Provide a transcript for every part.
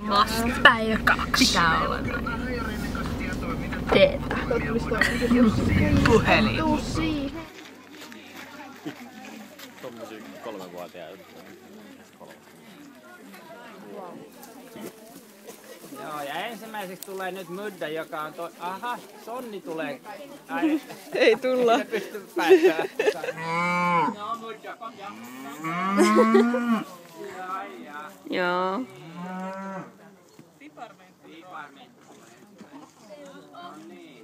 Must. Päivä 2. Pitää olla näin. Teetä. Puhelin. Tommosia 3-vuotiaita. Joo, ja ensimmäiseksi tulee nyt Mudda, joka on aha, Sonni tulee. Ai, ei tulla. Ei pysty päättämään. No, Mudda, kom ja. Joo. Piparmentti. No niin.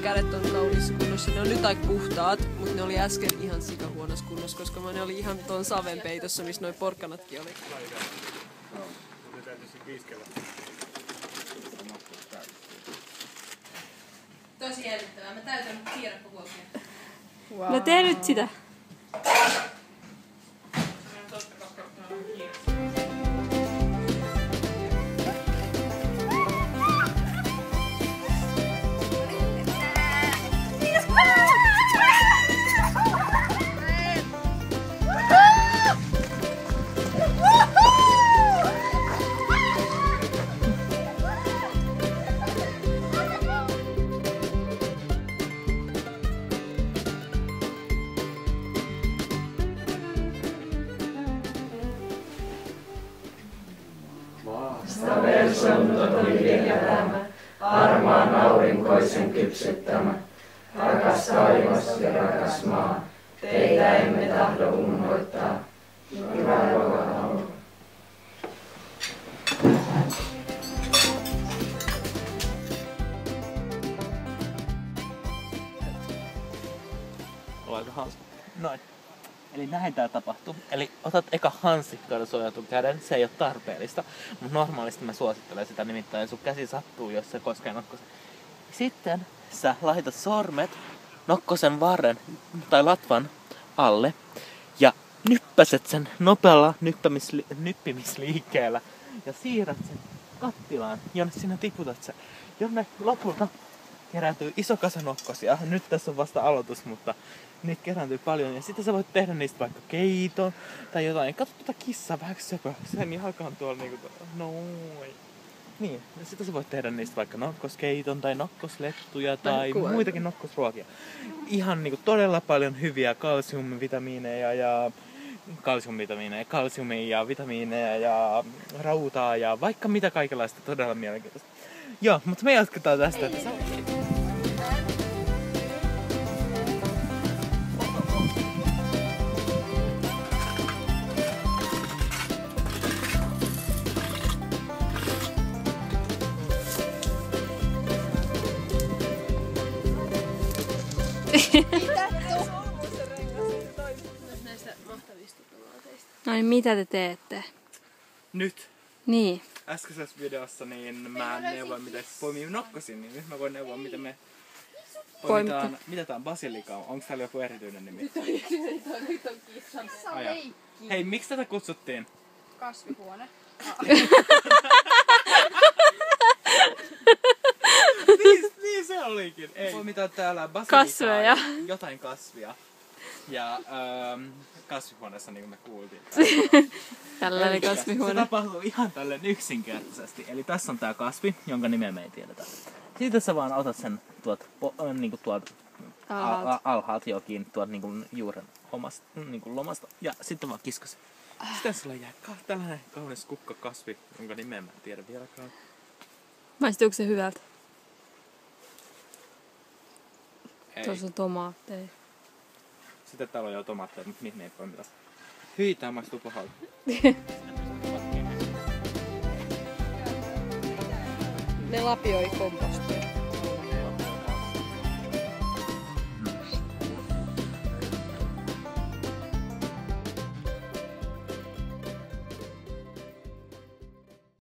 Kädet on kauniissa kunnossa. Ne on nyt aika puhtaat, mutta ne oli äsken ihan sikahuonossa kunnossa, koska ne oli ihan tuon saven peitossa, missä noi porkkanatkin oli. Tosi jännittävää. Mä täytän piirakkovuoksia. Wow. No tee nyt sitä. Versantot oli elämä, harmaan aurinkoisen kypsyttämä. Rakas taivas ja rakas maa, teitä emme tahdo unohtaa. Hyvää ruokahalua. Oliko hauska? Noin. Eli näin tää tapahtuu. Eli otat eka hansikkailla suojatun käden, se ei ole tarpeellista. Mutta normaalisti mä suosittelen sitä, nimittäin sun käsi sattuu, jos se koskee nokkosen. Sitten sä laitat sormet nokkosen varren tai latvan alle ja nyppäset sen nopealla nyppimisliikkeellä ja siirrät sen kattilaan, jonne sinä tiputat sen, jonne lopulta kerääntyy iso kasa nokkosia. Nyt tässä on vasta aloitus, mutta niitä kerääntyy paljon. Ja sitten sä voit tehdä niistä vaikka keiton tai jotain. Katso tuota kissaa vähän söpö. Sen jalka on tuolla niinku noin. Niin, ja sitten sä voit tehdä niistä vaikka nokkoskeiton tai nokkoslettuja tai muitakin nokkosruokia. Ihan niinku todella paljon hyviä kalsiumvitamiineja ja kalsiumia ja vitamiineja ja rautaa ja vaikka mitä kaikenlaista todella mielenkiintoista. Joo, mutta me jatketaan tästä, että No niin, mitä te teette? nyt Niin. äskeisessä videossa niin mä neuvoin miten poimii nokkosin, niin nyt mä voin neuvoa miten me poimitaan, mitä tää on, basilika? Onko täällä joku erityinen nimi? Nyt on kissan. Hei, miksi tätä kutsuttiin? Kasvihuone. niin se olikin. Ei. Poimitaan täällä kasveja. Jotain kasvia. Ja kasvihuoneessa niin kuin me kuultiin. Tällainen kasvihuone. Se tapahtuu ihan tälleen yksinkertaisesti. Eli tässä on tää kasvi, jonka nimeä me ei tiedetä. Sitten sä vaan otat sen tuolta alhaalta jokin tuolta niinku juuren omasta niinku lomasta. Ja sitten vaan kiskasen. Sitten sulla jää tällainen kaunis kukkakasvi, jonka nimeä mä en tiedä vieläkään. Maistuuko se hyvältä? Ei. Tuossa on tomaatteja. Sitten täällä on jo tomaatteja, mutta niitä me ei poimita. Hyi, tää maistuu pahalta. Ne lapioi kompostia.